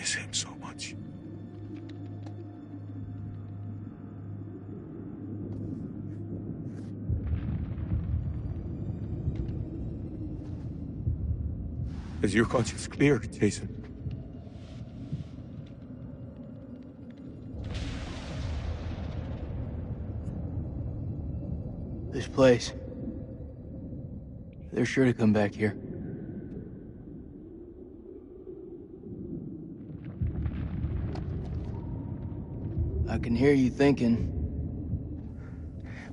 miss him so much. Is your conscience clear, Jason? This place. They're sure to come back here. I can hear you thinking.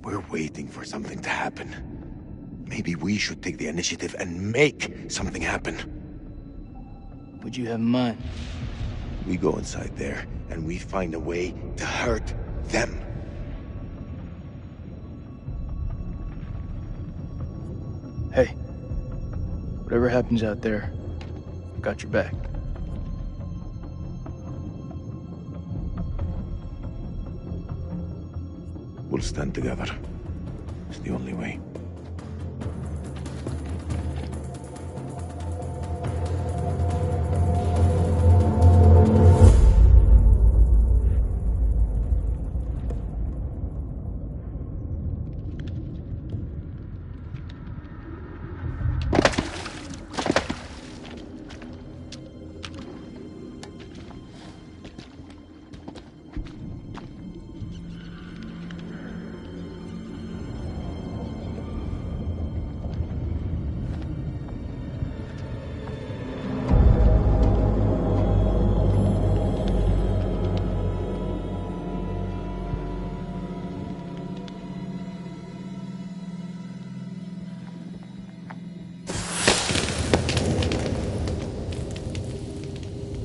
We're waiting for something to happen. Maybe we should take the initiative and make something happen. What'd you have in mind? We go inside there, and we find a way to hurt them. Hey, whatever happens out there, I got your back. We'll stand together. It's the only way.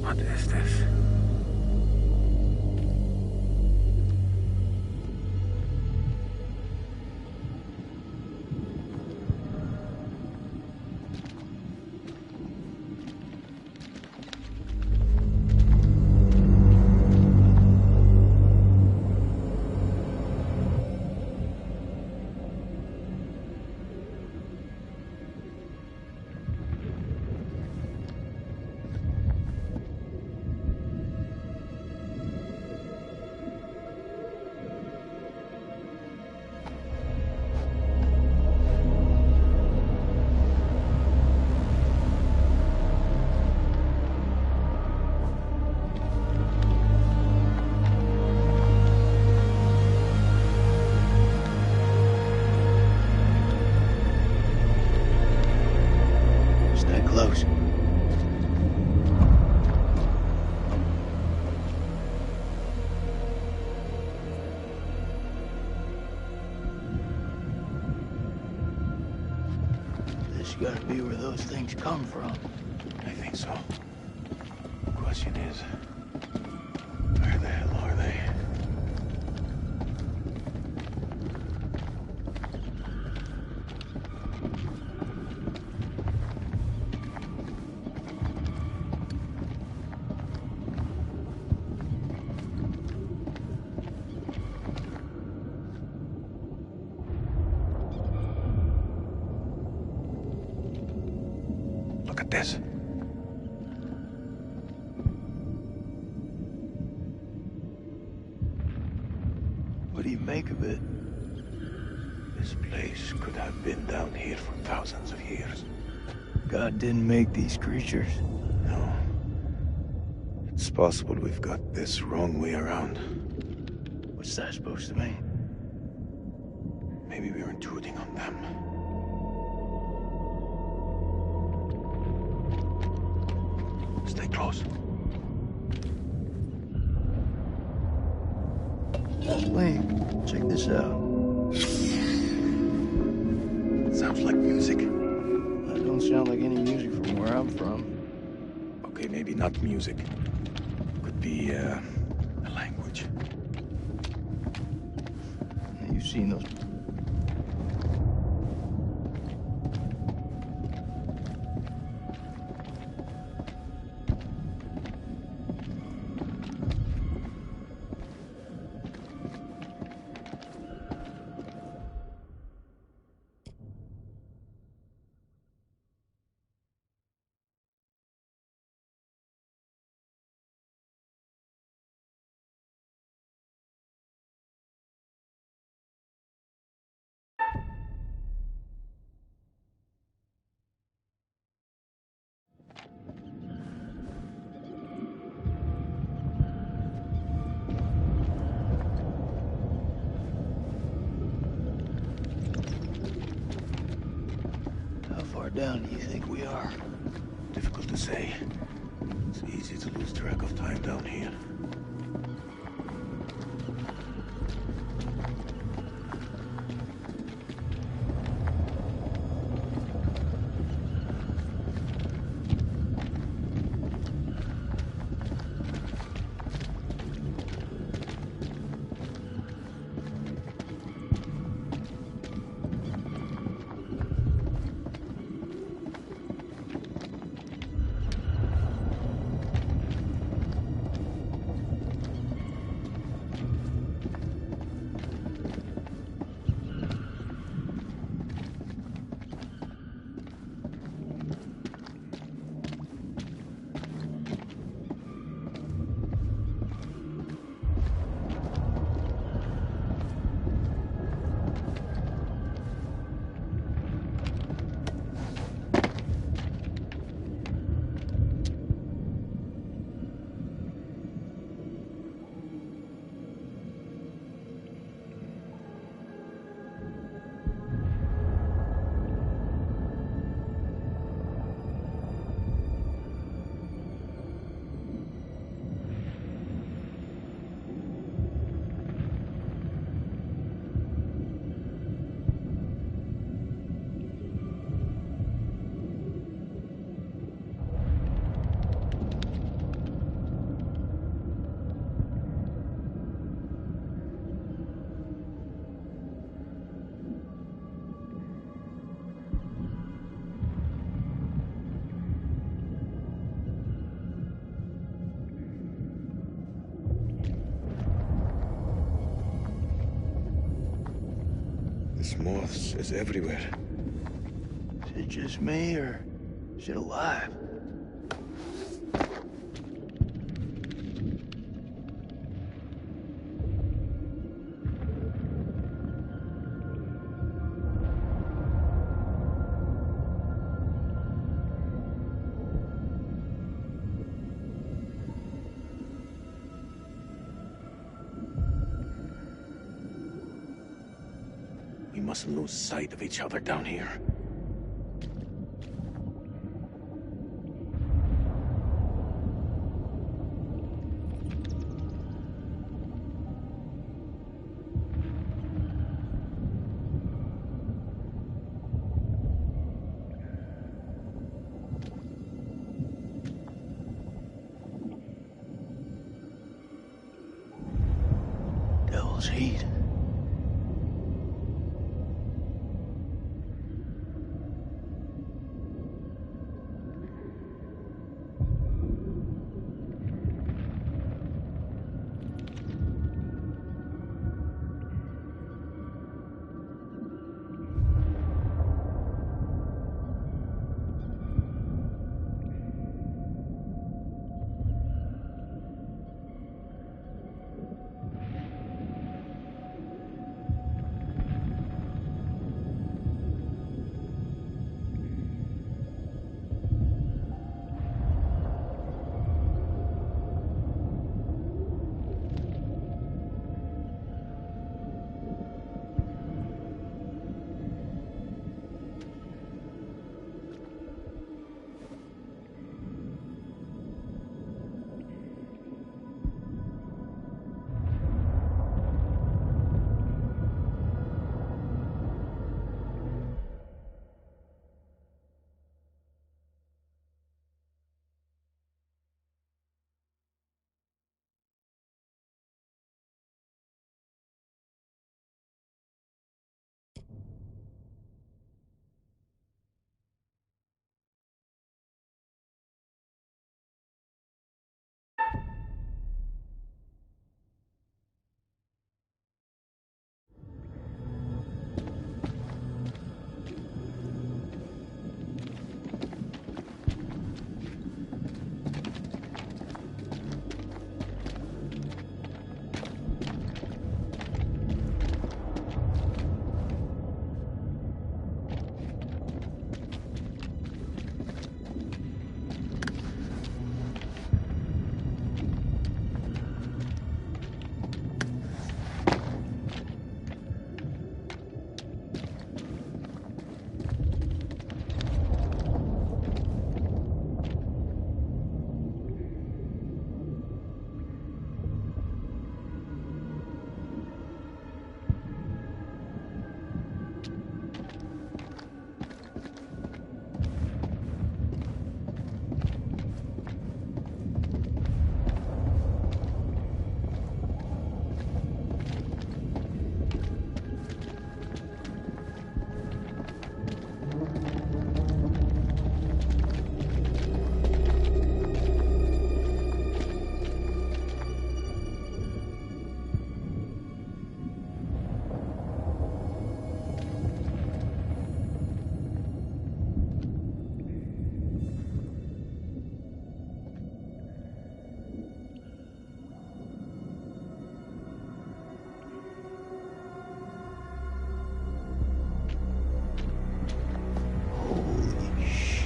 What is this? Stay close. This gotta be where those things come from. I think so. The question is, where the hell are they? Look at this. What do you make of it? This place could have been down here for thousands of years. God didn't make these creatures. No. It's possible we've got this wrong way around. What's that supposed to mean? Maybe we're intruding on them. Stay close. Link, check this out. Sounds like music. That don't sound like any music from where I'm from. Okay, maybe not music. Could be, a language. You've seen those down do you think we are? Difficult to say. It's easy to lose track of time down here. This moths is everywhere. Is it just me, or is it alive? We mustn't lose sight of each other down here. Devil's heat.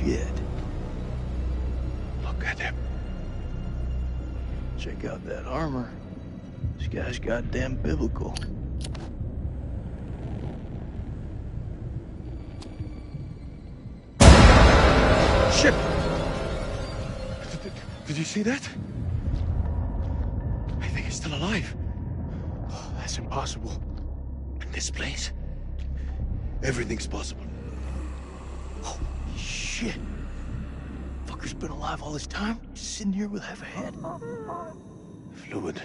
shit. Look at him. Check out that armor. This guy's goddamn biblical. Shit! Did you see that? I think he's still alive. Oh, that's impossible. In this place, everything's possible. Holy shit. Fucker's been alive all this time? Just sitting here with half a head? Fluid.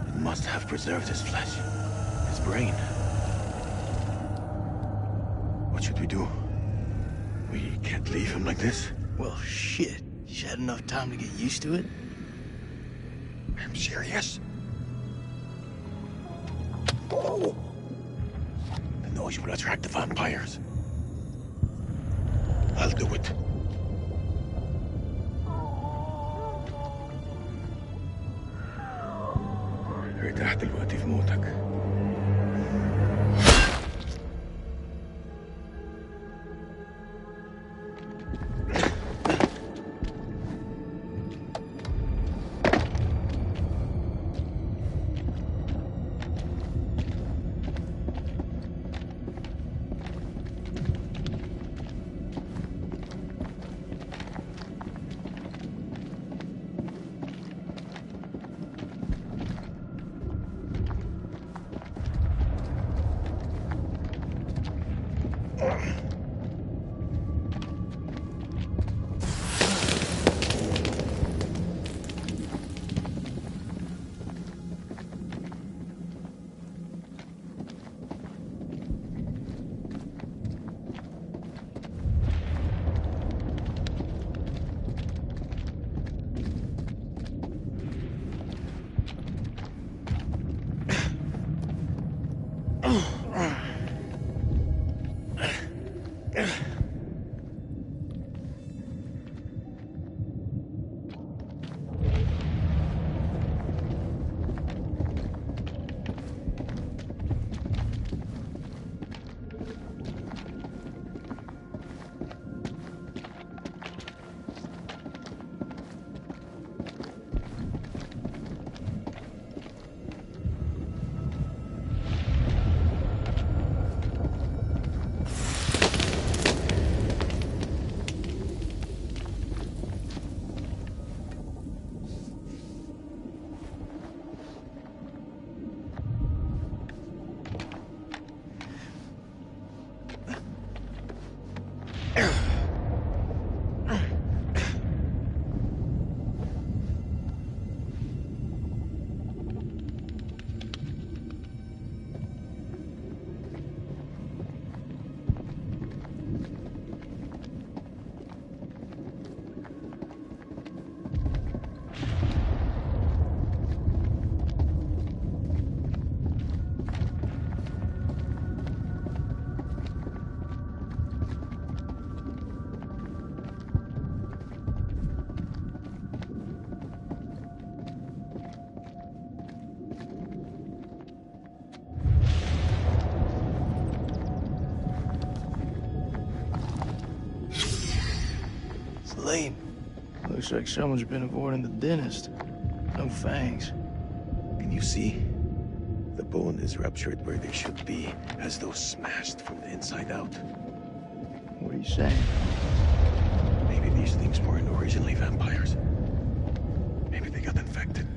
It must have preserved his flesh, his brain. What should we do? We can't leave him like this. Well, shit. He's had enough time to get used to it. I'm serious. Oh. The noise will attract the vampires. I'll do it. ارتحت دلوقتي في موتك. Lame. Looks like someone's been avoiding the dentist. No fangs. Can you see? The bone is ruptured where they should be, as though smashed from the inside out. What are you saying? Maybe these things weren't originally vampires. Maybe they got infected.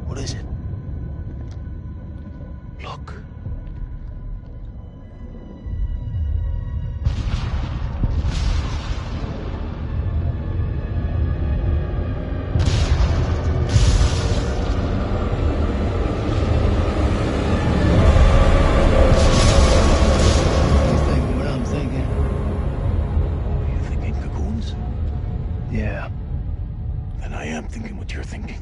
What is it? Look. You thinking what I'm thinking? You thinking cocoons? Yeah. Then I am thinking what you're thinking.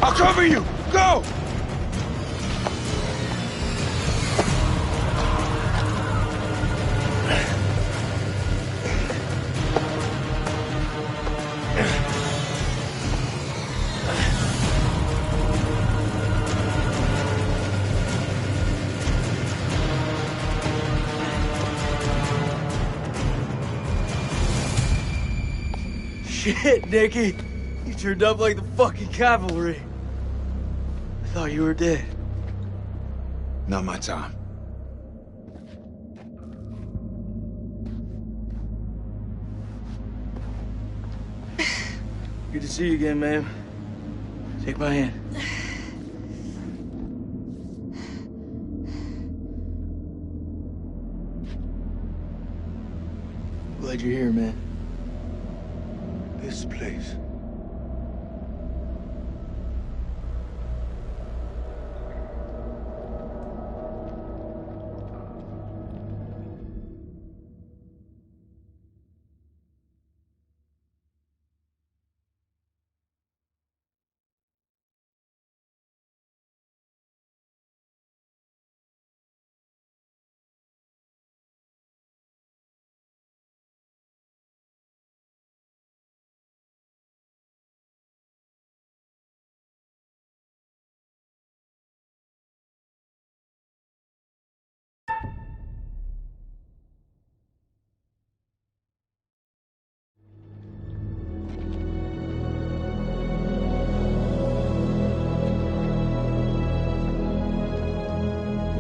I'll cover you! Go! Shit, Nicky. You turned up like the fucking cavalry. I thought you were dead. Not my time. Good to see you again, ma'am. Take my hand. Glad you're here, man. This place.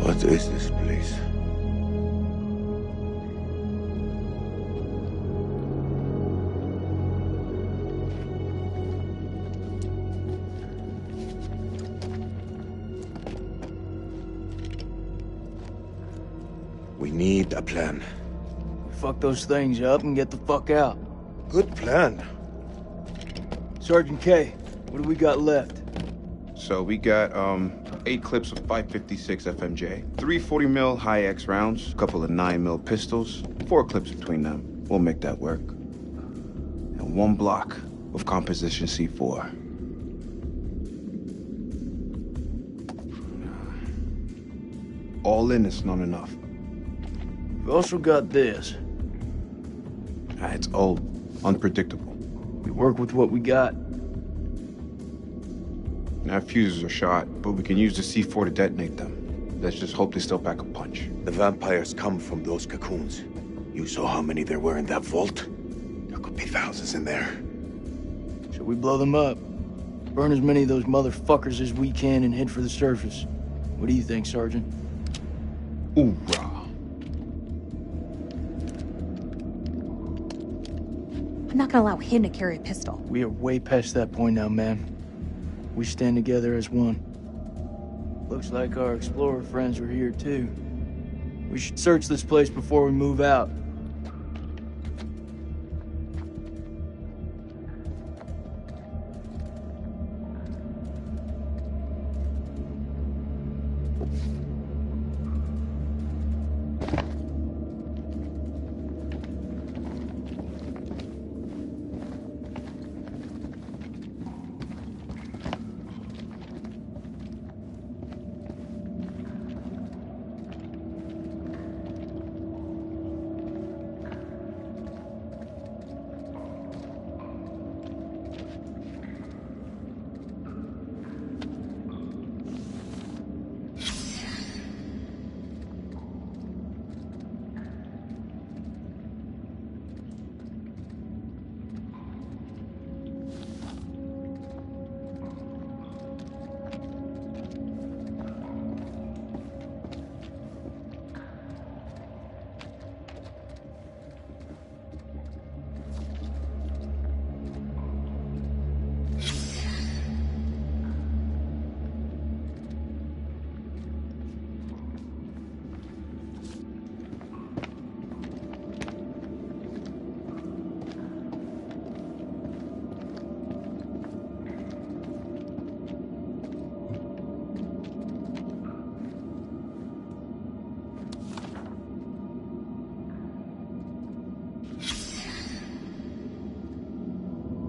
What is this place? We need a plan. Fuck those things up and get the fuck out. Good plan. Sergeant K, what do we got left? So we got 8 clips of 556 FMJ, 3 40 high X rounds, a couple of 9mm pistols, 4 clips between them. We'll make that work. And 1 block of composition C4. All in is not enough. We've also got this. It's old, unpredictable. We work with what we got. Our fuses are shot, but we can use the C4 to detonate them. Let's just hope they still pack a punch. The vampires come from those cocoons. You saw how many there were in that vault? There could be thousands in there. Should we blow them up? Burn as many of those motherfuckers as we can and head for the surface. What do you think, Sergeant? Hoorah. I'm not gonna allow him to carry a pistol. We are way past that point now, ma'am. We stand together as one. Looks like our explorer friends are here, too. We should search this place before we move out.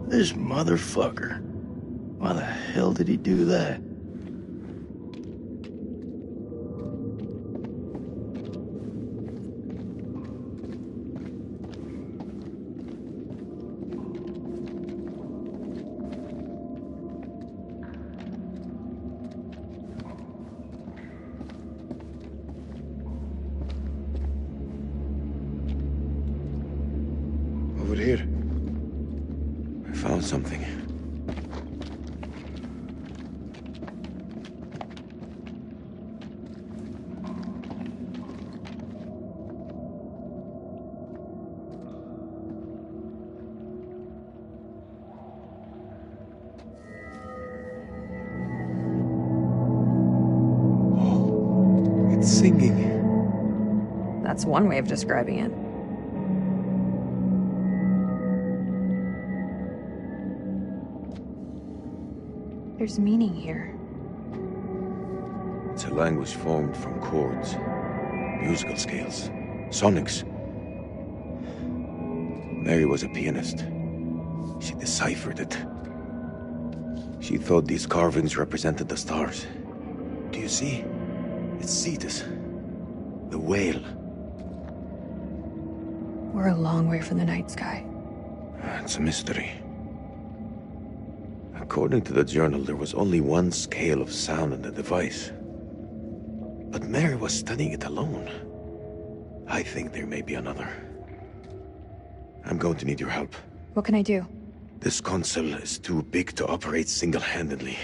This motherfucker. Why the hell did he do that? Over here. I found something. Oh, it's singing. That's one way of describing it. There's meaning here. It's a language formed from chords, musical scales, sonics. Mary was a pianist. She deciphered it. She thought these carvings represented the stars. Do you see? It's Cetus, the whale. We're a long way from the night sky. It's a mystery. According to the journal, there was only one scale of sound in the device. But Mary was studying it alone. I think there may be another. I'm going to need your help. What can I do? This console is too big to operate single-handedly.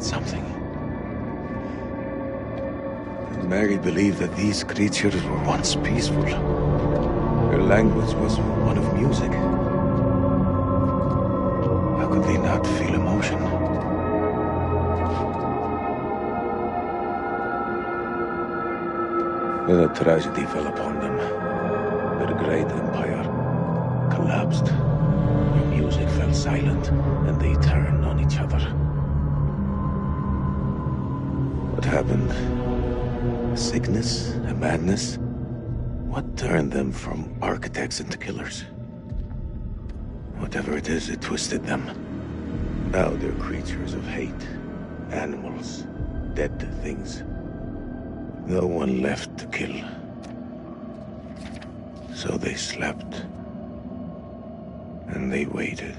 Something. Mary believed that these creatures were once peaceful. Their language was one of music. How could they not feel emotion? Then a tragedy fell upon them. Their great empire collapsed. Their music fell silent, and they turned on each other. What happened? A sickness? A madness? What turned them from architects into killers? Whatever it is, it twisted them. Now they're creatures of hate. Animals. Dead things. No one left to kill. So they slept. And they waited.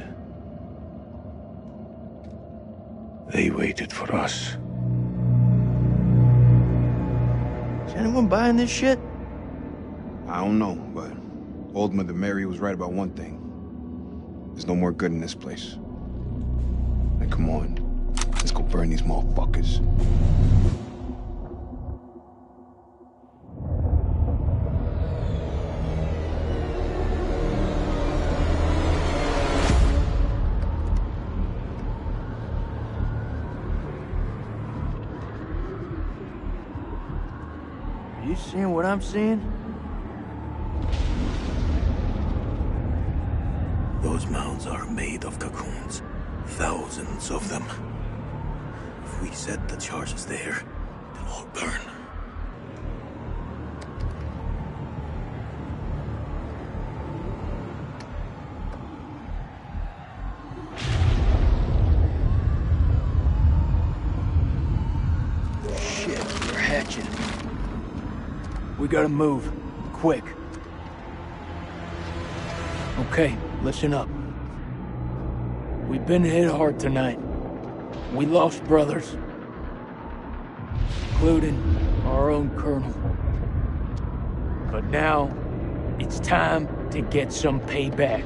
They waited for us. Is anyone buying this shit? I don't know, but old Mother Mary was right about one thing. There's no more good in this place. Now come on, let's go burn these motherfuckers. Are you seeing what I'm seeing? Those mounds are made of cocoons. Thousands of them. If we set the charges there, they'll all burn. Shit, they're hatching. We gotta move. Quick. Okay, listen up. We've been hit hard tonight. We lost brothers. Including our own colonel. But now, it's time to get some payback.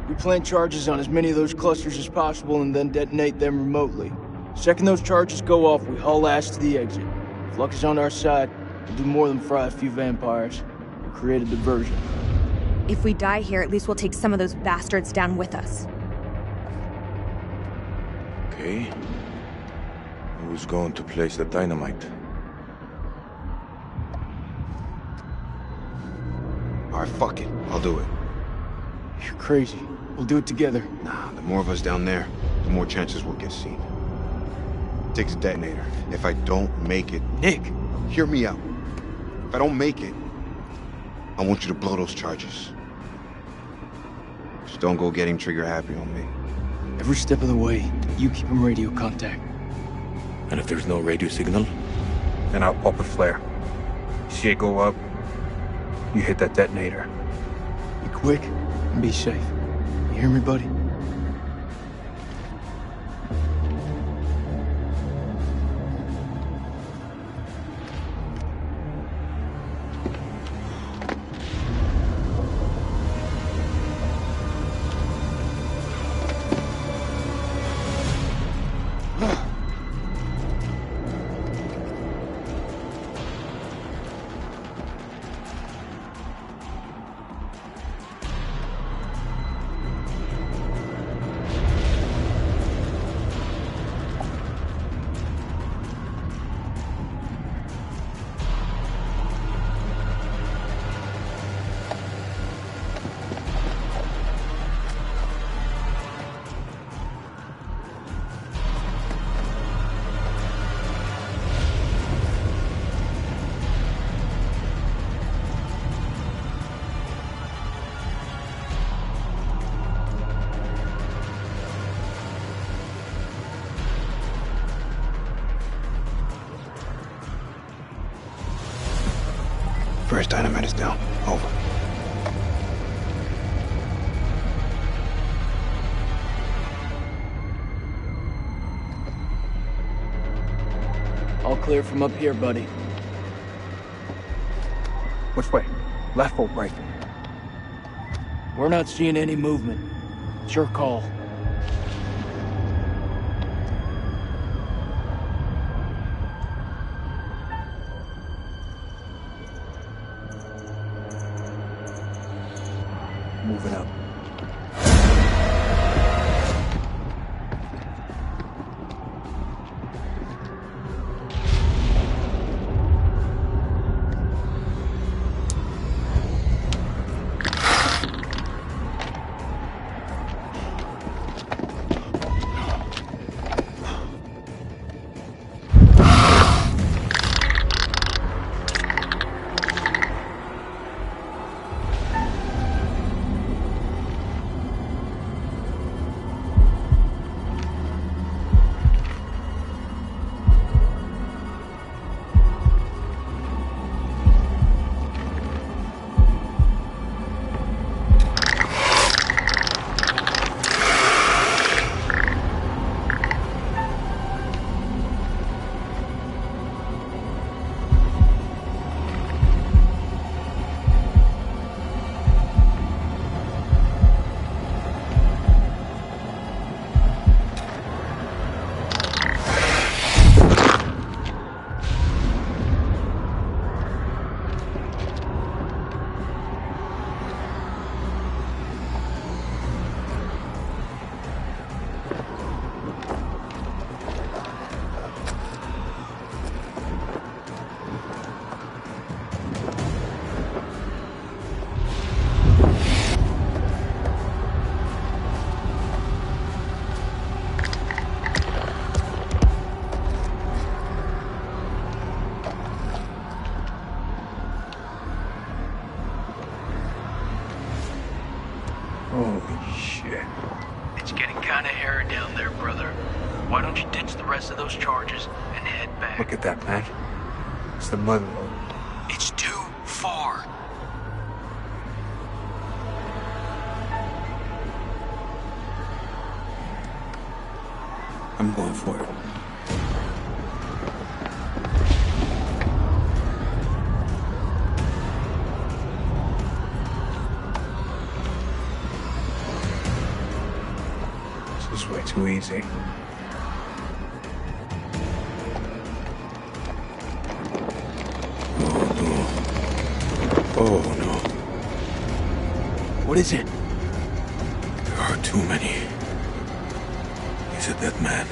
We plant charges on as many of those clusters as possible and then detonate them remotely. Second those charges go off, we haul ass to the exit. If luck is on our side, we'll do more than fry a few vampires. We'll create a diversion. If we die here, at least we'll take some of those bastards down with us. Okay. Who's going to place the dynamite? All right, fuck it, I'll do it. You're crazy. We'll do it together. Nah, the more of us down there, the more chances we'll get seen. Takes a detonator. If I don't make it... Nick! Hear me out. If I don't make it, I want you to blow those charges. Just don't go getting trigger happy on me. Every step of the way, you keep him radio contact. And if there's no radio signal? Then I'll pop a flare. See it go up, you hit that detonator. Be quick and be safe. You hear me, buddy? First dynamite is down. Over. All clear from up here, buddy. Which way? Left or right? We're not seeing any movement. It's your call. Moving up. of those charges and head back. Look at that, man. It's the mother. It's too far. I'm going for it. This is way too easy. Oh no. What is it? There are too many. Is it that man?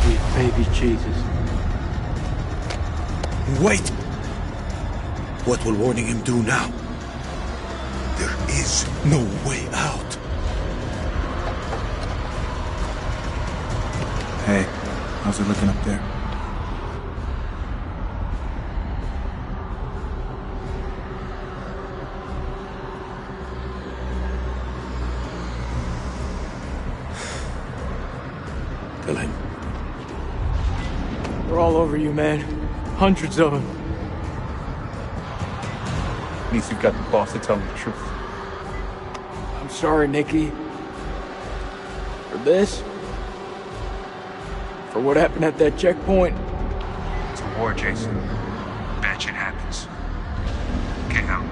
Sweet baby Jesus. Wait! What will warning him do now? There is no way out. Hey, how's it looking up there? Tell him. They're all over you, man. Hundreds of them. At least you've got the boss to tell me the truth. I'm sorry, Nikki. For this. For what happened at that checkpoint. It's a war, Jason. Bad shit happens. Get out.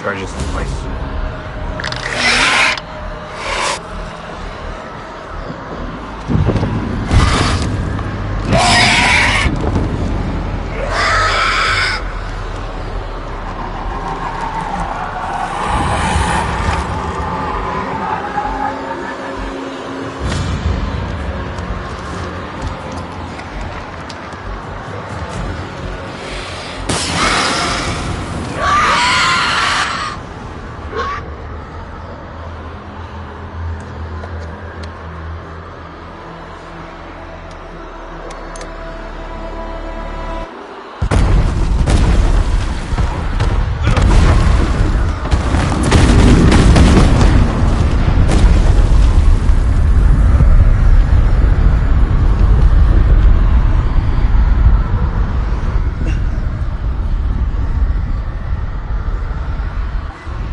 Charges in place.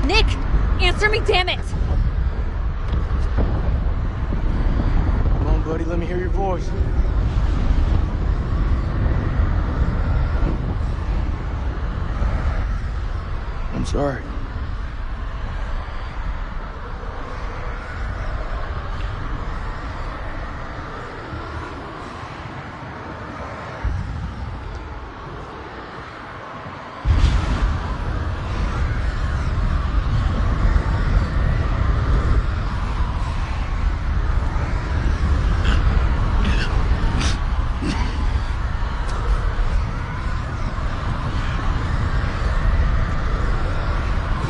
Nick! Answer me, damn it! Come on, buddy, let me hear your voice. I'm sorry.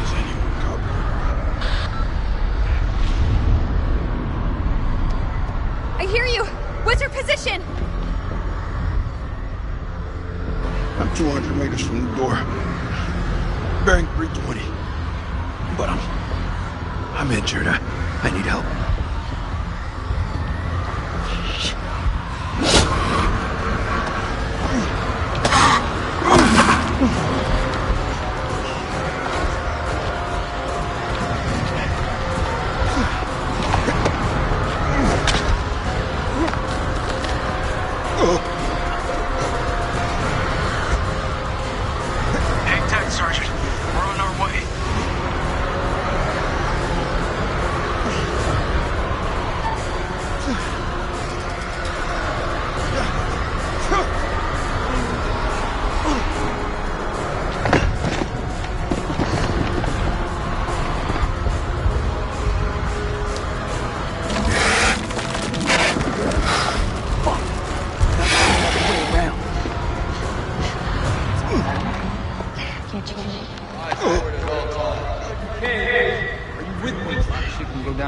Is anyone covering? I hear you! What's your position? I'm 200 meters from the door. Bearing 320. But I'm injured. I need help.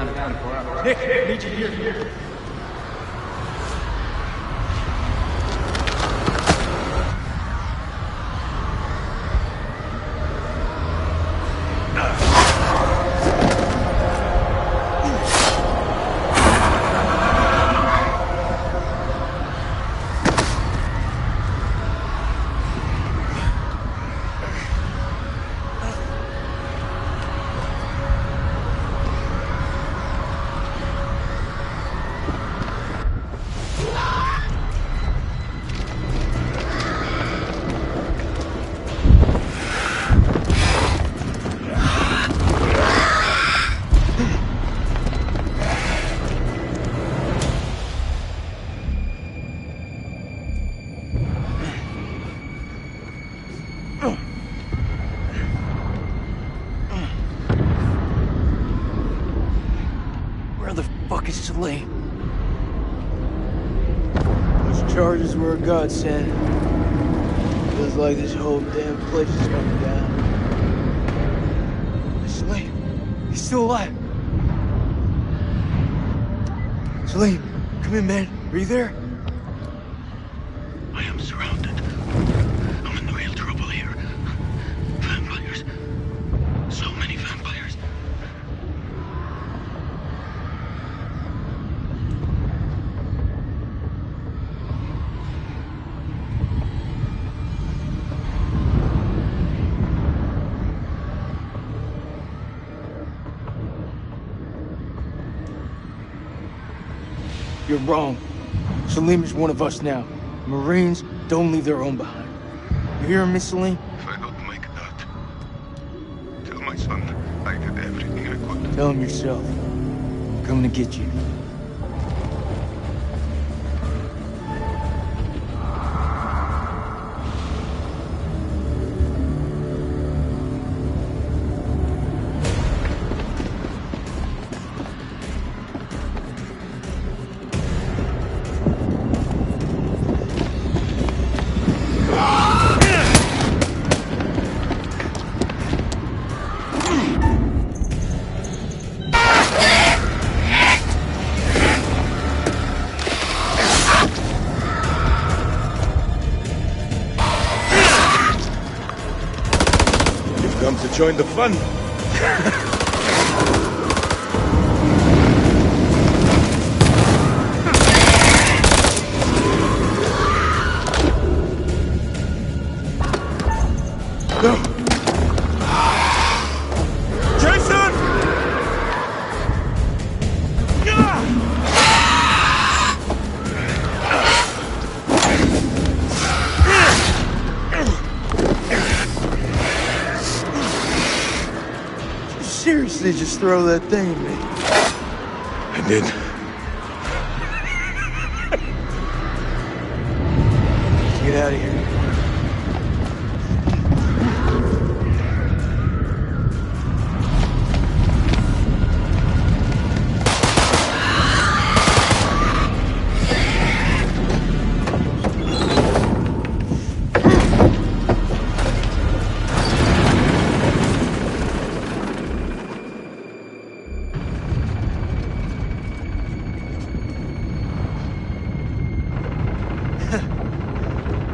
down to 24 hours. Nick, I need you here. Where the fuck is Salim? Those charges were a godsend. Feels like this whole damn place is coming down. Salim, he's still alive. Salim, come in, man. Are you there? I am surrounded. I'm in real trouble here. Vampires. So many vampires. You're wrong. Salim is one of us now. Marines don't leave their own behind. You hear me, Salim? If I don't make that, tell my son I did everything I could. Tell him yourself. I'm coming to get you. Come to join the fun. No. Jason! Seriously, just throw that thing at me. I did. Let's get out of here.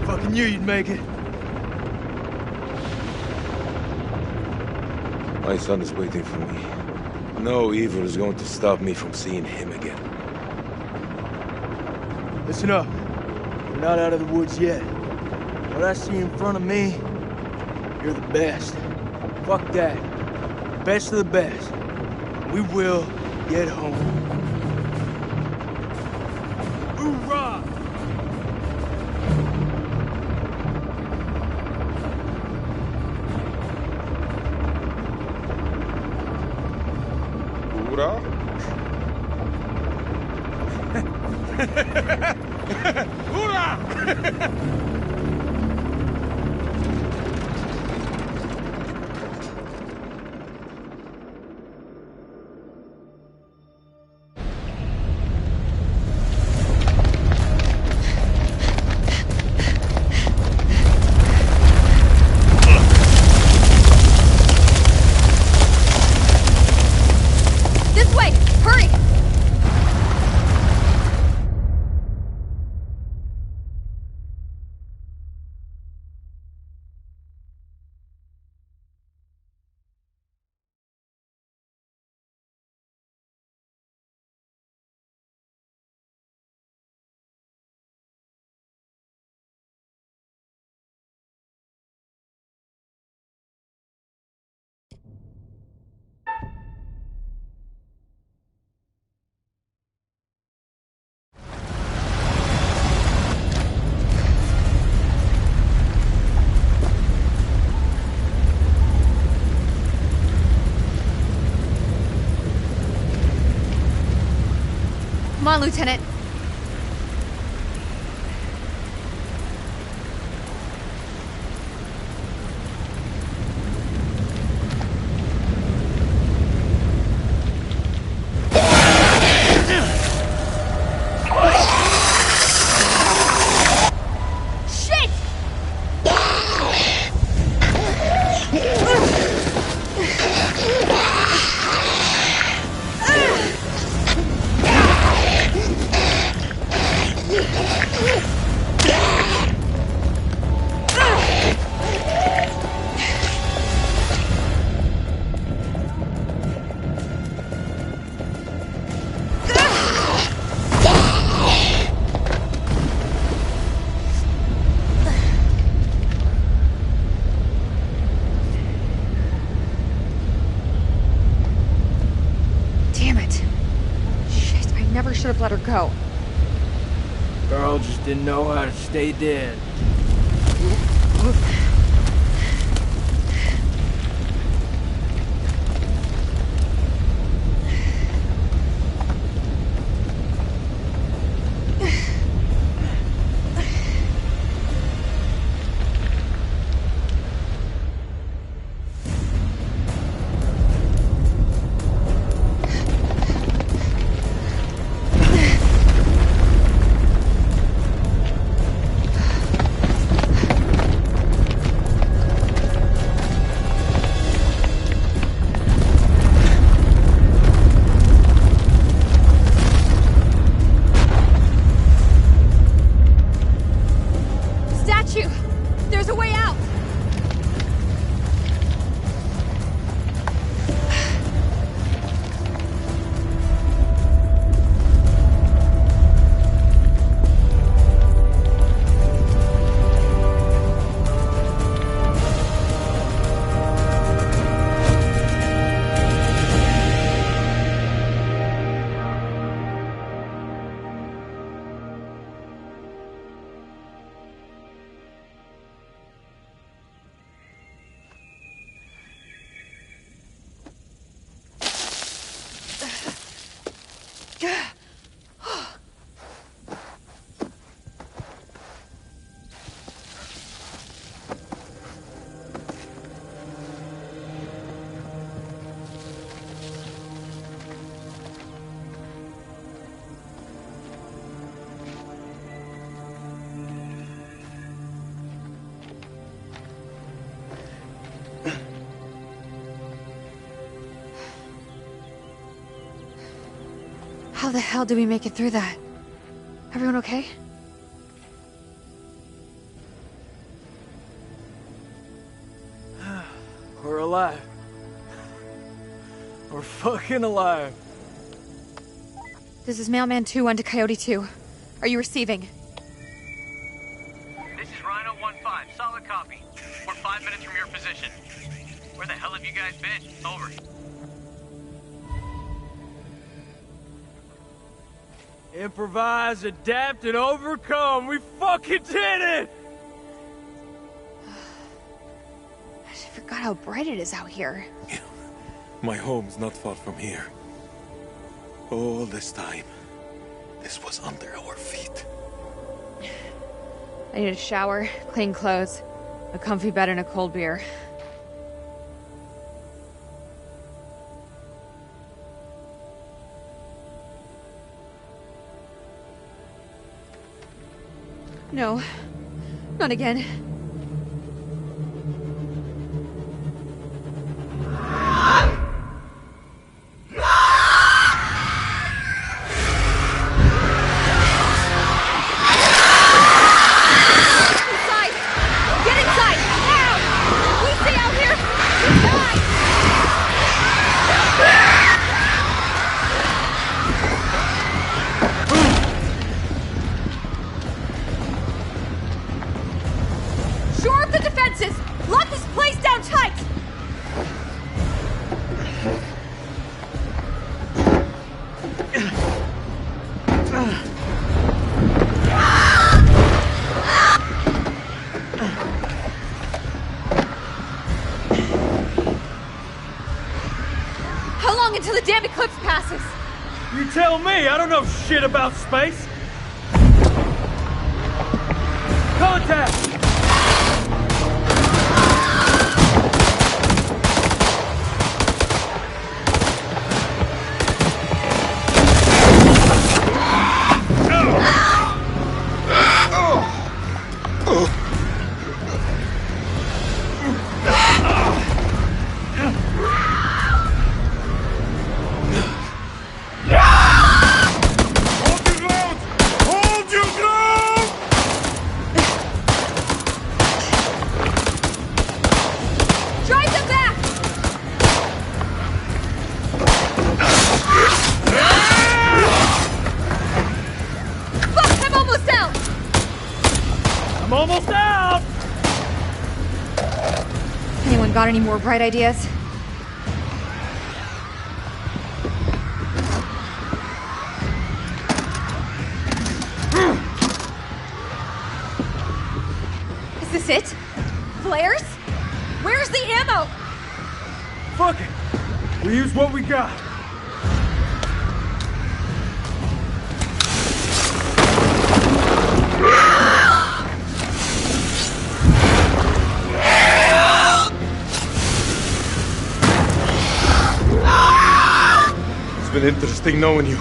Fucking knew you'd make it. My son is waiting for me. No evil is going to stop me from seeing him again. Listen up. We're not out of the woods yet. What I see in front of me, you're the best. Fuck that. Best of the best. We will get home. Hoorah! Hoorah! This way! on, Lieutenant. Should have let her go. Girl just didn't know how to stay dead. There's a way out! How the hell did we make it through that? Everyone okay? We're alive. We're fucking alive. This is Mailman 2-1 to Coyote 2. Are you receiving? This is Rhino 1-5. Solid copy. We're 5 minutes from your position. Where the hell have you guys been? Over. Improvise, adapt, and overcome. We fucking did it! I forgot how bright it is out here. My home's not far from here. All this time, this was under our feet. I need a shower, clean clothes, a comfy bed, and a cold beer. No, not again. Lock this place down tight! How long until the damn eclipse passes? You tell me, I don't know shit about space. Contact! Almost out! Anyone got any more bright ideas? Is this it? Flares? Where's the ammo? Fuck it! We use what we got. It's been interesting knowing you.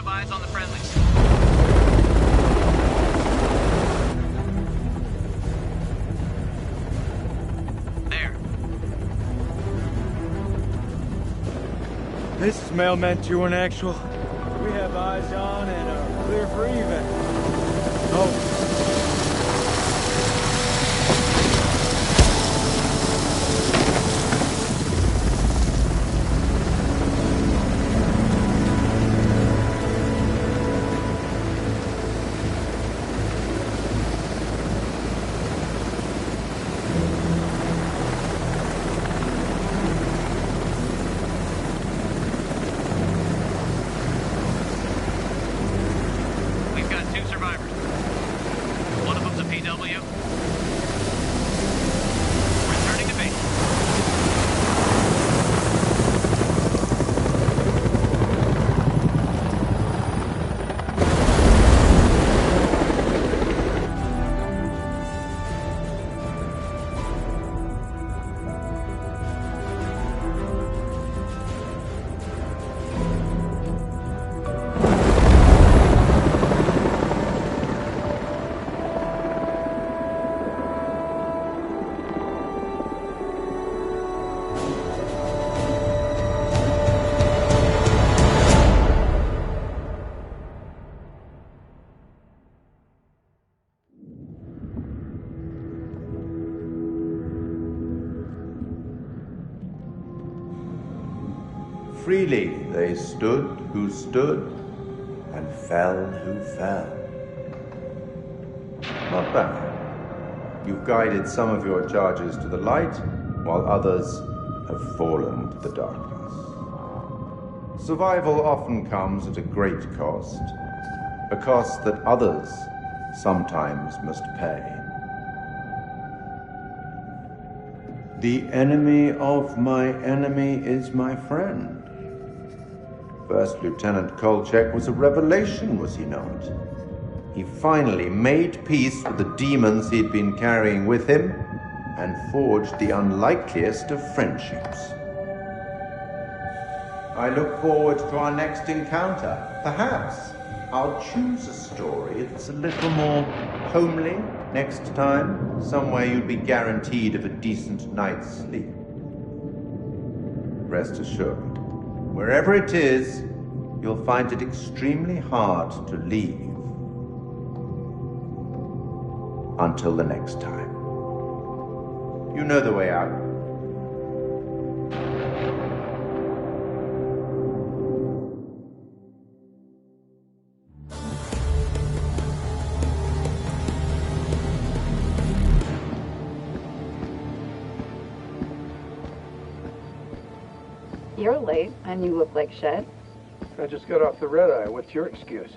Eyes on the friendlies. There. This is Mailman 2 in actual. We have eyes on and are clear for even. Oh. Freely they stood who stood, and fell who fell. Not bad. You've guided some of your charges to the light, while others have fallen to the darkness. Survival often comes at a great cost, a cost that others sometimes must pay. The enemy of my enemy is my friend. First Lieutenant Kolchak was a revelation, was he not? He finally made peace with the demons he'd been carrying with him and forged the unlikeliest of friendships. I look forward to our next encounter. Perhaps I'll choose a story that's a little more homely next time, somewhere you'll be guaranteed of a decent night's sleep. Rest assured, wherever it is, you'll find it extremely hard to leave. Until the next time. You know the way out. You're late, and you look like shit. I just got off the red-eye. What's your excuse?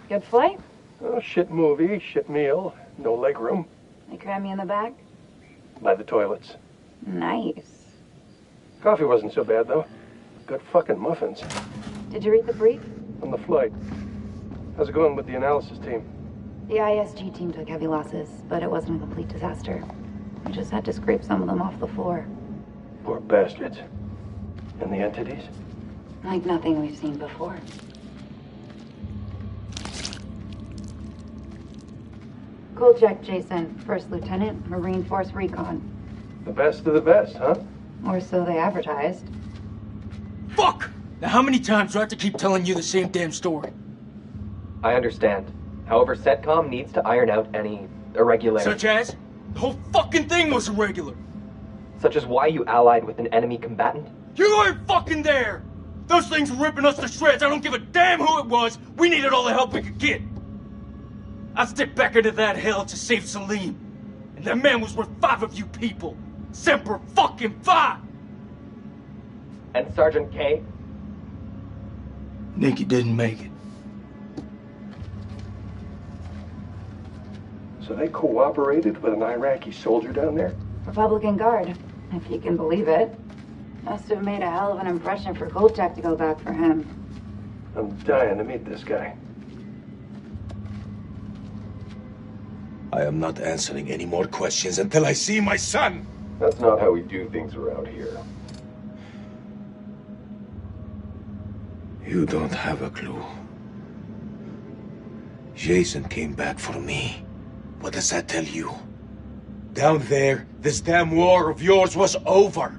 Good flight? Oh, shit movie, shit meal, no legroom. They cram you in the back? By the toilets. Nice. Coffee wasn't so bad, though. Good fucking muffins. Did you read the brief? On the flight. How's it going with the analysis team? The ISG team took heavy losses, but it wasn't a complete disaster. We just had to scrape some of them off the floor. Poor bastards. And the entities? Like nothing we've seen before. Kolchak Jason, First Lieutenant, Marine Force Recon. The best of the best, huh? Or so they advertised. Fuck! Now how many times do I have to keep telling you the same damn story? I understand. However, CENTCOM needs to iron out any irregularities. Such as? The whole fucking thing was irregular. Such as why you allied with an enemy combatant? You weren't fucking there! Those things were ripping us to shreds. I don't give a damn who it was. We needed all the help we could get. I stepped back into that hell to save Salim. And that man was worth 5 of you people. Semper fucking Fi! And Sergeant K? Nikki didn't make it. So they cooperated with an Iraqi soldier down there? Republican Guard, if you can believe it. Must have made a hell of an impression for Kolchak to go back for him. I'm dying to meet this guy. I am not answering any more questions until I see my son! That's not how we do things around here. You don't have a clue. Jason came back for me. What does that tell you? Down there, this damn war of yours was over.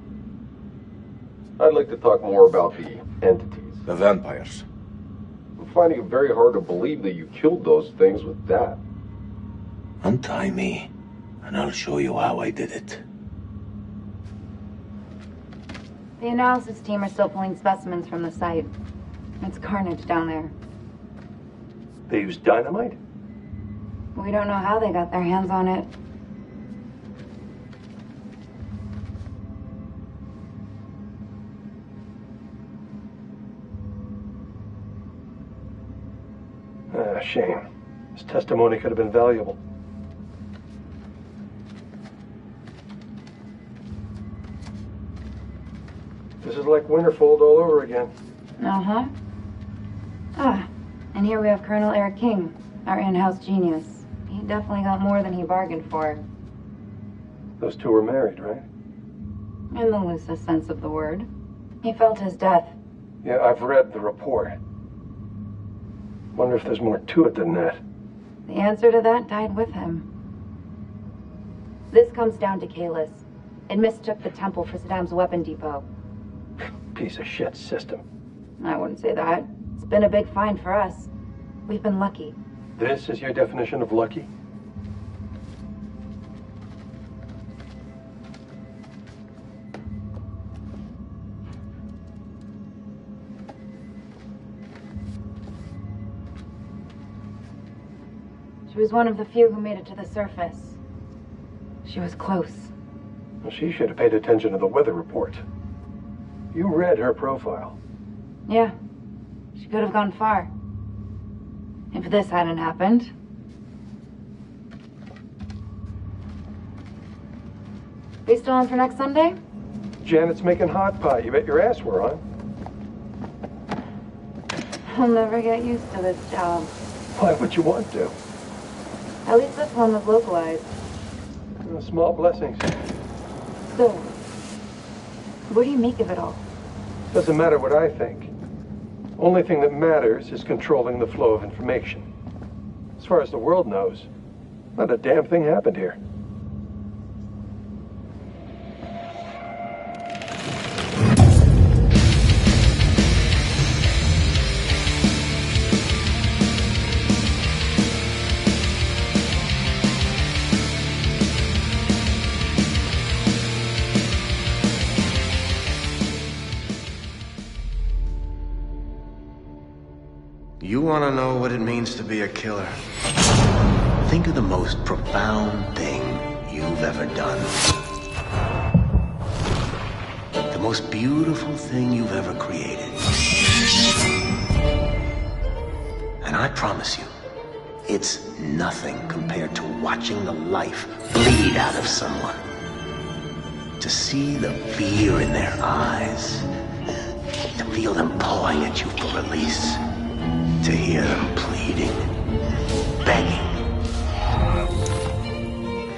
I'd like to talk more about the entities. The vampires. I'm finding it very hard to believe that you killed those things with that. Untie me, and I'll show you how I did it. The analysis team are still pulling specimens from the site. It's carnage down there. They used dynamite? We don't know how they got their hands on it. Shame. His testimony could have been valuable. This is like Winterfold all over again. Uh-huh. Ah, and here we have Colonel Eric King, our in-house genius. He definitely got more than he bargained for. Those two were married, right? In the loosest sense of the word. He felt his death. Yeah, I've read the report. Wonder if there's more to it than that. The answer to that died with him. This comes down to Kalis. It mistook the temple for Saddam's weapon depot. Piece of shit system. I wouldn't say that. It's been a big find for us. We've been lucky. This is your definition of lucky? She was one of the few who made it to the surface. She was close. Well, she should have paid attention to the weather report. You read her profile. Yeah. She could have gone far. If this hadn't happened. We still on for next Sunday? Janet's making hot pie. You bet your ass we're on. I'll never get used to this job. Why would you want to? At least this one was localized. Small blessings. So, what do you make of it all? Doesn't matter what I think. Only thing that matters is controlling the flow of information. As far as the world knows, not a damn thing happened here. You want to know what it means to be a killer? Think of the most profound thing you've ever done. The most beautiful thing you've ever created. And I promise you, it's nothing compared to watching the life bleed out of someone. To see the fear in their eyes. To feel them pawing at you for release. To hear them pleading, begging.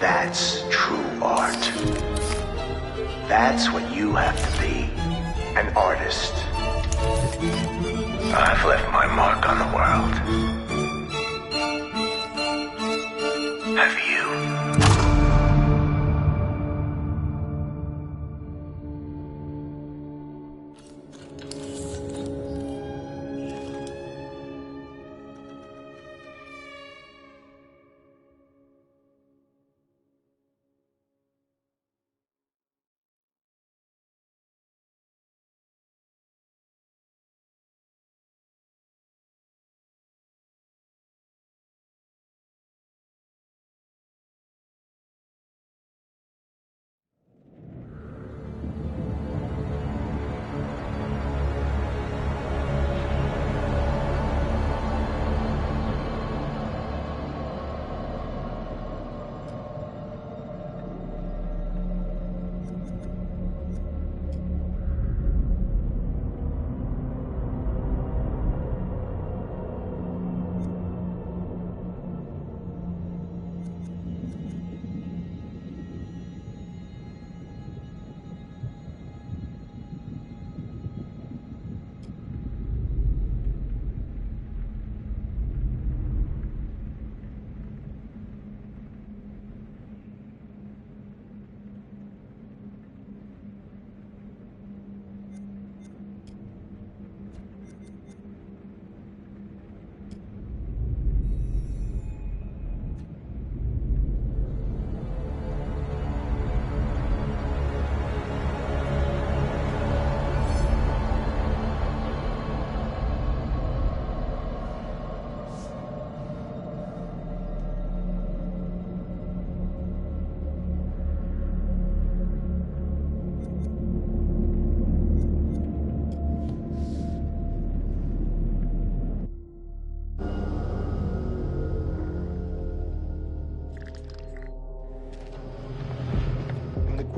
That's true art. That's what you have to be, an artist. I've left my mark on the world. Have you?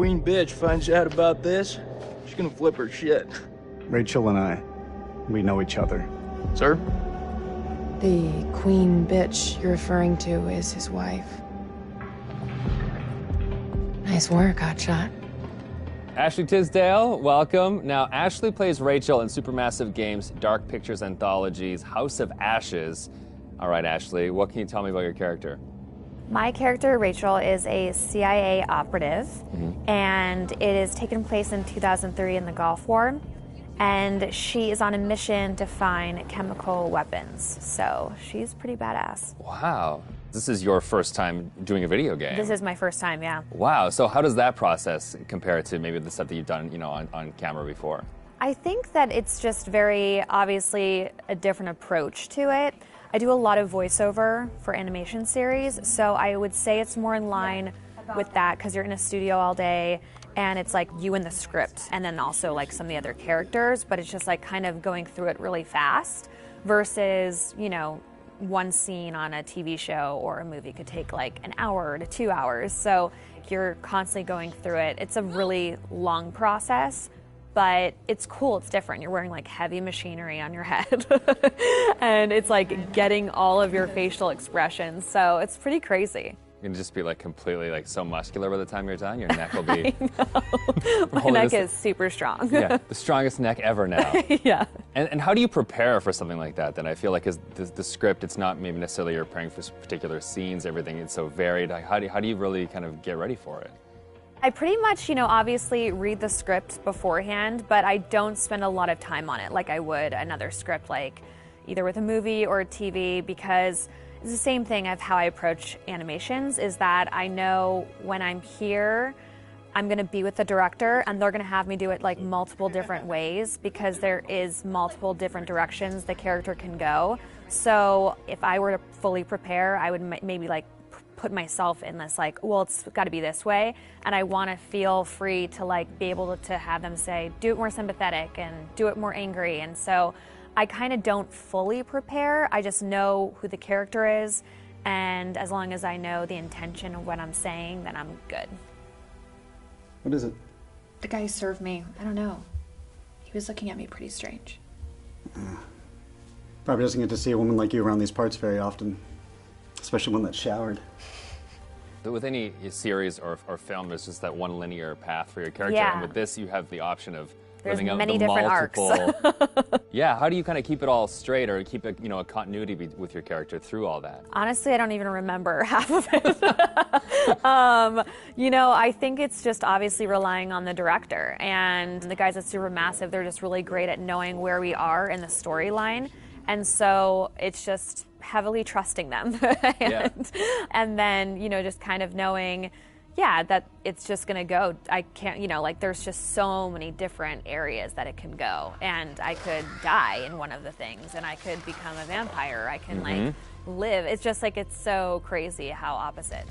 queen bitch finds out about this, she's gonna flip her shit. Rachel and I, we know each other. Sir? The queen bitch you're referring to is his wife. Nice work, Hotshot. Ashley Tisdale, welcome. Now, Ashley plays Rachel in Supermassive Games' Dark Pictures Anthology's House of Ashes. All right, Ashley, what can you tell me about your character? My character, Rachel, is a CIA operative, and it is taken place in 2003 in the Gulf War, and she is on a mission to find chemical weapons, so she's pretty badass. Wow. This is your first time doing a video game. This is my first time, yeah. Wow, so how does that process compare to maybe the stuff that you've done, on camera before? I think that it's just very obviously a different approach to it. I do a lot of voiceover for animation series, so I would say it's more in line with that because you're in a studio all day and it's like you and the script and then also like some of the other characters, but it's just like kind of going through it really fast versus, one scene on a TV show or a movie could take like an hour to 2 hours. So you're constantly going through it. It's a really long process, but it's cool, it's different. You're wearing like heavy machinery on your head and it's like getting all of your facial expressions. So it's pretty crazy. You're gonna just be like completely like so muscular by the time you're done. Your neck will be. My neck is super strong. Yeah, the strongest neck ever now. Yeah. And how do you prepare for something like that? Then I feel like the script, it's not maybe necessarily you're preparing for particular scenes. Everything is so varied. How do you really kind of get ready for it? I pretty much, obviously read the script beforehand, but I don't spend a lot of time on it like I would another script, like either with a movie or a TV, because it's the same thing of how I approach animations, is that I know when I'm here, I'm gonna be with the director and they're gonna have me do it like multiple different ways because there is multiple different directions the character can go. So if I were to fully prepare, I would maybe like put myself in this like, well, it's got to be this way, and I want to feel free to like be able to have them say, do it more sympathetic and do it more angry. And so I kind of don't fully prepare. I just know who the character is, and as long as I know the intention of what I'm saying, then I'm good. What is it? The guy who served me, I don't know. He was looking at me pretty strange. Probably doesn't get to see a woman like you around these parts very often. Especially one that showered. With any series or film, there's just that one linear path for your character. Yeah. And with this, you have the option of There's living out many the different multiple. arcs. Yeah, how do you kind of keep it all straight or keep a continuity with your character through all that? Honestly, I don't even remember half of it. I think it's just obviously relying on the director. And the guys at Supermassive, they're just really great at knowing where we are in the storyline. And so it's just heavily trusting them. And then, just kind of knowing, that it's just going to go. I can't, there's just so many different areas that it can go. And I could die in one of the things, and I could become a vampire. I can, live. It's just it's so crazy how opposite.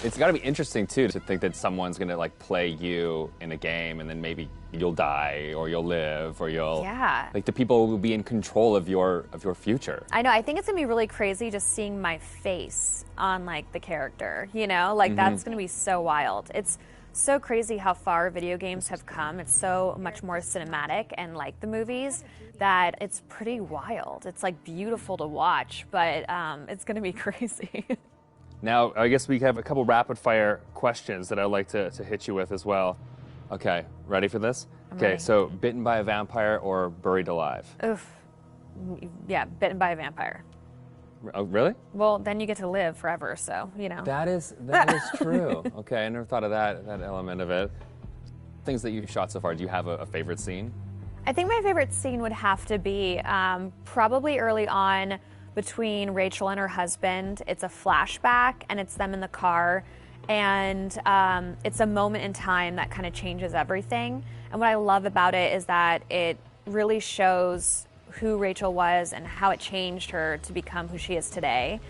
It's got to be interesting, too, to think that someone's going to, play you in a game and then maybe you'll die or you'll live or you'll... Yeah. The people will be in control of your future. I know. I think it's going to be really crazy just seeing my face on, the character, That's going to be so wild. It's so crazy how far video games have come. It's so much more cinematic and like the movies that it's pretty wild. It's, beautiful to watch, but it's going to be crazy. Now, I guess we have a couple rapid-fire questions that I'd like to hit you with as well. Okay, ready for this? Okay, so bitten by a vampire or buried alive? Oof. Yeah, bitten by a vampire. Oh, really? Well, then you get to live forever, so, That is true. Okay, I never thought of that element of it. Things that you've shot so far, do you have a favorite scene? I think my favorite scene would have to be probably early on between Rachel and her husband. It's a flashback, and it's them in the car, and it's a moment in time that kind of changes everything. And what I love about it is that it really shows who Rachel was and how it changed her to become who she is today.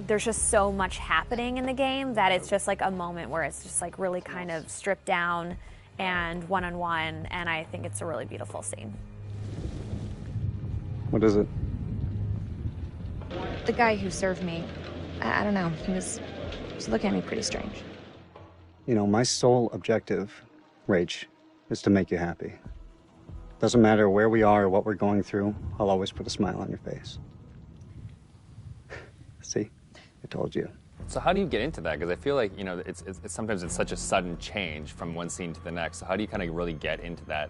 There's just so much happening in the game that it's just a moment where it's just really kind of stripped down and one-on-one, and I think it's a really beautiful scene. What is it? The guy who served me, I don't know. He was looking at me pretty strange. You know, my sole objective, Rach, is to make you happy. Doesn't matter where we are or what we're going through, I'll always put a smile on your face. See? I told you. So how do you get into that? Because I feel like, you know, it's sometimes it's such a sudden change from one scene to the next. So how do you kind of really get into that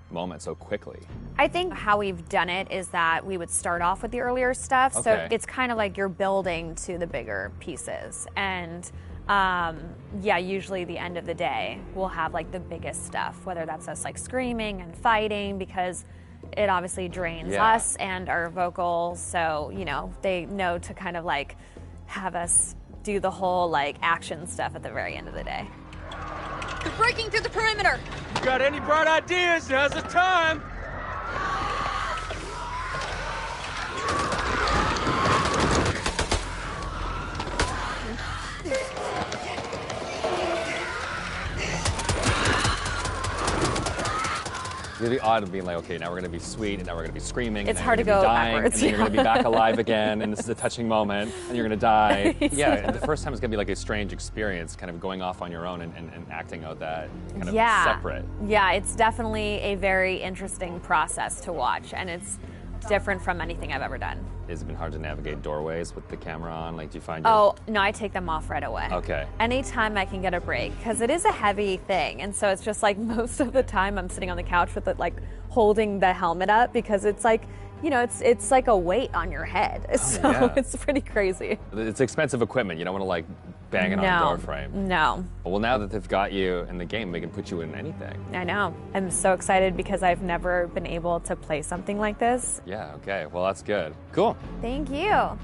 moment so quickly? I think how we've done it is that we would start off with the earlier stuff. So Okay. it's kind of like you're building to the bigger pieces. And yeah, usually the end of the day, we'll have like the biggest stuff, whether that's us like screaming and fighting, because it obviously drains us and our vocals. So, you know, they know to kind of like have us do the whole like action stuff at the very end of the day. They're breaking through the perimeter. You got any bright ideas? Now's the time. It's really odd of being like, okay, now we're going to be sweet, and now we're going to be screaming. It's and then hard you're to gonna be go dying, backwards, and then you're going to be back alive again, and this is a touching moment, and you're going to die. Yeah, Exactly. the first time is going to be like a strange experience, kind of going off on your own and acting out that kind of Yeah. separate. Yeah, it's definitely a very interesting process to watch, and it's different from anything I've ever done. Has it been hard to navigate doorways with the camera on? Like, do you find your... Oh, no, I take them off right away. Okay. Anytime I can get a break, because it is a heavy thing, and so it's just like most of the time I'm sitting on the couch with it, like holding the helmet up, because it's like, you know, it's like a weight on your head. So yeah. it's pretty crazy. It's expensive equipment. You don't want to, like, bang it on a door frame. No. Well, now that they've got you in the game, they can put you in anything. I know. I'm so excited because I've never been able to play something like this. Yeah, okay. Well, that's good. Cool. Thank you.